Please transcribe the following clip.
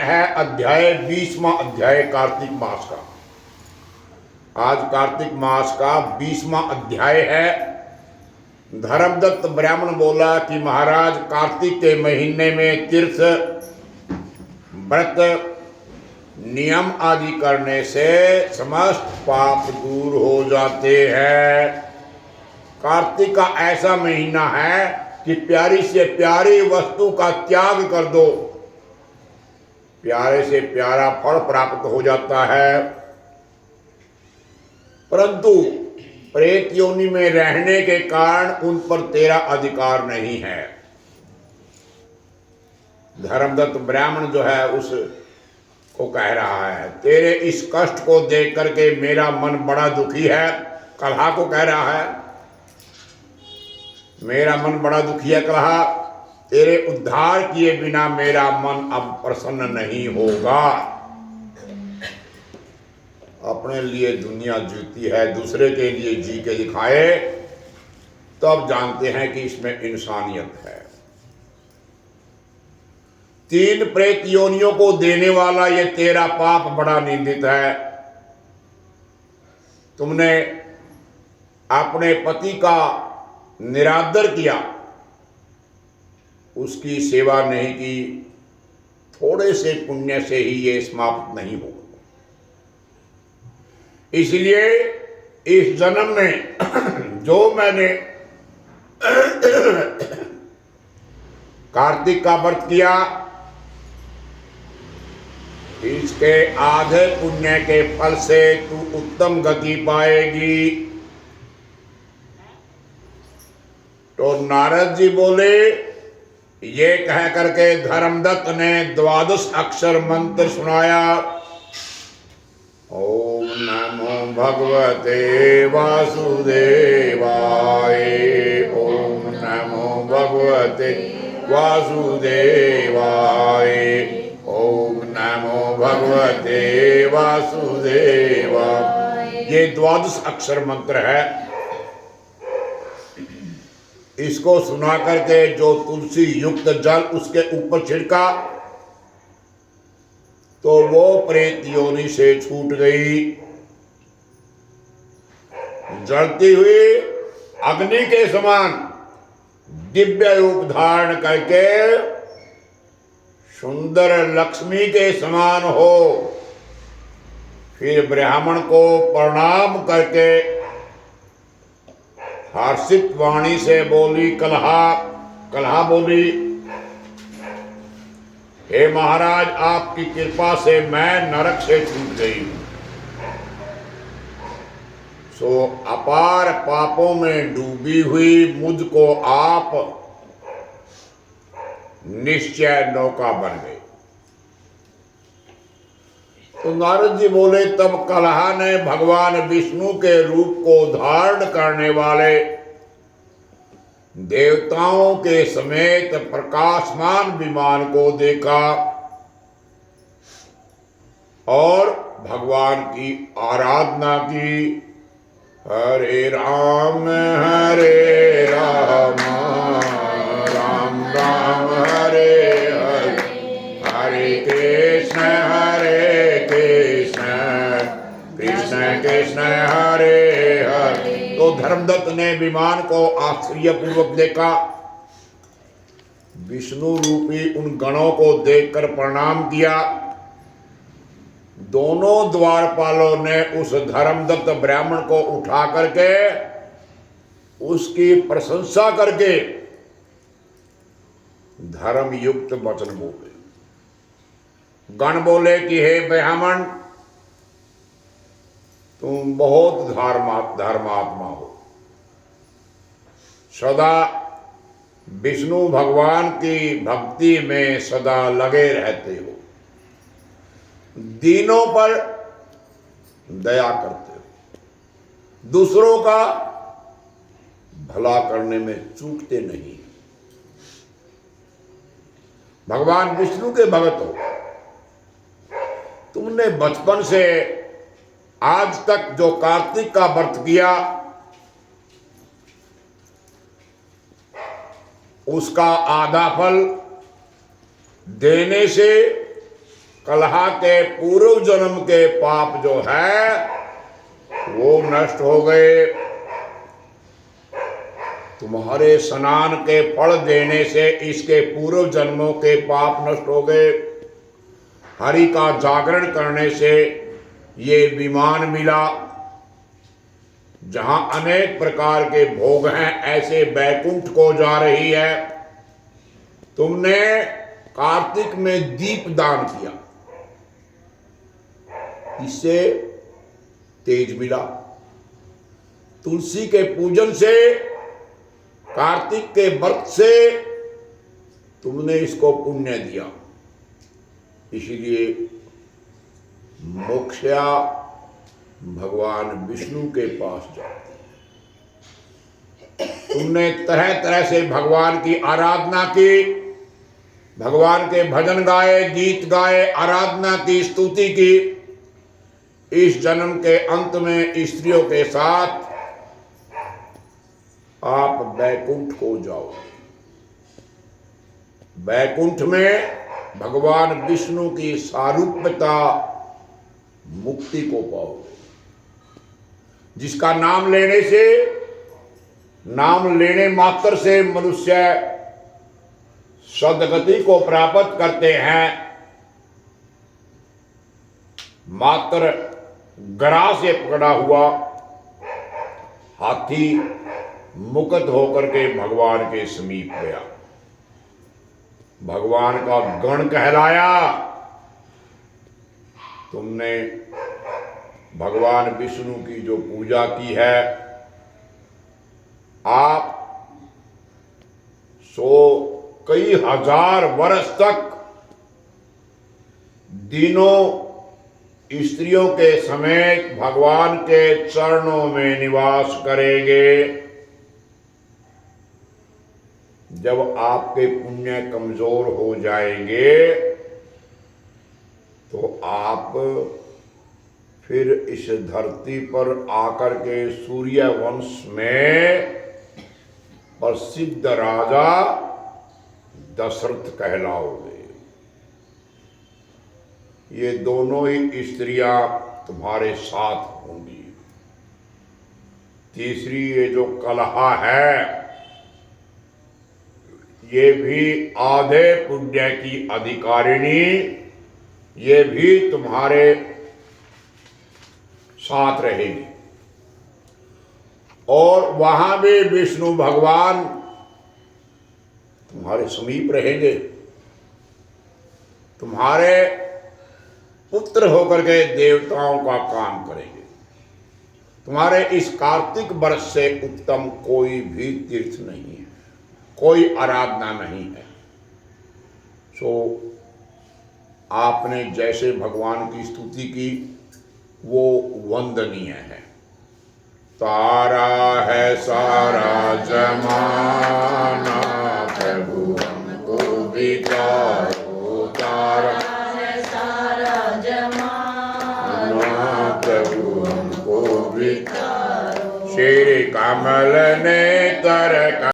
है अध्याय 20वां अध्याय कार्तिक मास का। आज कार्तिक मास का 20वां अध्याय है। धर्मदत्त ब्राह्मण बोला कि महाराज, कार्तिक के महीने में तीर्थ व्रत नियम आदि करने से समस्त पाप दूर हो जाते हैं। कार्तिक का ऐसा महीना है कि प्यारी से प्यारी वस्तु का त्याग कर दो, प्यारे से प्यारा फल प्राप्त हो जाता है। परंतु प्रेत योनि में रहने के कारण उन पर तेरा अधिकार नहीं है। धर्मदत्त ब्राह्मण जो है उस को कह रहा है, तेरे इस कष्ट को देख करके मेरा मन बड़ा दुखी है। कलहा को कह रहा है, मेरा मन बड़ा दुखी है कलहा, तेरे उद्धार किए बिना मेरा मन अब प्रसन्न नहीं होगा। अपने लिए दुनिया जीती है, दूसरे के लिए जी के दिखाए तब जानते हैं कि इसमें इंसानियत है। 3 प्रेत योनियों को देने वाला ये तेरा पाप बड़ा निंदित है। तुमने अपने पति का निरादर किया, उसकी सेवा नहीं की, थोड़े से पुण्य से ही ये समाप्त नहीं होगा। इसलिए इस जन्म में जो मैंने कार्तिक का व्रत किया, इसके आधे पुण्य के फल से तू उत्तम गति पाएगी। तो नारद जी बोले, ये कह करके धर्मदत्त ने 12 अक्षर मंत्र सुनाया। ओम नमो भगवते वासुदेवाय, ओम नमो भगवते वासुदेवाय, ओम नमो भगवते वासुदेवाय। ये 12 अक्षर मंत्र है। इसको सुना करके जो तुलसी युक्त जल उसके ऊपर छिड़का तो वो प्रेत योनि से छूट गई। जलती हुई अग्नि के समान दिव्य रूप धारण करके सुंदर लक्ष्मी के समान हो। फिर ब्राह्मण को प्रणाम करके हर्षित वाणी से बोली, कलहा बोली, हे महाराज, आपकी कृपा से मैं नरक से छूट गई हूं। सो अपार पापों में डूबी हुई मुझको आप निश्चय नौका बन गए। तो नारद जी बोले, तब कलहा ने भगवान विष्णु के रूप को धारण करने वाले देवताओं के समेत प्रकाशमान विमान को देखा और भगवान की आराधना की। हरे राम राम राम हरे हरे, हरे कृष्ण कृष्ण कृष्ण हरे हरे। तो धर्मदत्त ने विमान को आश्चर्यपूर्वक देखा। विष्णु रूपी उन गणों को देखकर प्रणाम किया। दोनों द्वारपालों ने उस धर्मदत्त ब्राह्मण को उठा करके उसकी प्रशंसा करके धर्म युक्त वचन बोले। गण बोले कि हे ब्राह्मण, तुम बहुत धर्मात्मा हो, सदा विष्णु भगवान की भक्ति में सदा लगे रहते हो, दीनों पर दया करते हो, दूसरों का भला करने में चूकते नहीं, भगवान विष्णु के भक्त हो। तुमने बचपन से आज तक जो कार्तिक का व्रत किया उसका आधा फल देने से कलहा के पूर्व जन्म के पाप जो है वो नष्ट हो गए। तुम्हारे स्नान के फल देने से इसके पूर्व जन्मों के पाप नष्ट हो गए। हरि का जागरण करने से ये विमान मिला, जहां अनेक प्रकार के भोग हैं, ऐसे बैकुंठ को जा रही है। तुमने कार्तिक में दीप दान किया, इससे तेज मिला। तुलसी के पूजन से, कार्तिक के व्रत से तुमने इसको पुण्य दिया, इसीलिए मोक्षया भगवान विष्णु के पास जाते। तुमने तरह तरह से भगवान की आराधना की, भगवान के भजन गाए, गीत गाए, आराधना की, स्तुति की। इस जन्म के अंत में स्त्रियों के साथ आप बैकुंठ को जाओगे। बैकुंठ में भगवान विष्णु की सारूप्यता, मुक्ति को पाओगे, जिसका नाम लेने से, नाम लेने मात्र से मनुष्य सद्गति को प्राप्त करते हैं। मात्र गरा से पकड़ा हुआ हाथी मुक्त होकर के भगवान के समीप गया, भगवान का गण कहलाया। तुमने भगवान विष्णु की जो पूजा की है, आप कई हजार वर्ष तक दिनों स्त्रियों के समेत भगवान के चरणों में निवास करेंगे। जब आपके पुण्य कमजोर हो जाएंगे तो आप फिर इस धरती पर आकर के सूर्य वंश में प्रसिद्ध राजा दशरथ कहलाओगे। ये दोनों ही स्त्रियां तुम्हारे साथ होंगी। तीसरी ये जो कलहा है, ये भी आधे पुण्य की अधिकारिणी, ये भी तुम्हारे साथ रहेगी। और वहां भी विष्णु भगवान तुम्हारे समीप रहेंगे, तुम्हारे पुत्र होकर के देवताओं का काम करेंगे। तुम्हारे इस कार्तिक वर्ष से उत्तम कोई भी तीर्थ नहीं है, कोई आराधना नहीं है। सो आपने जैसे भगवान की स्तुति की वो वंदनीय है। तारा है सारा जमाना, प्रभु हमको भी तारो। तारा है सारा जमाना, प्रभु हमको भी तारो। श्री कमल ने तर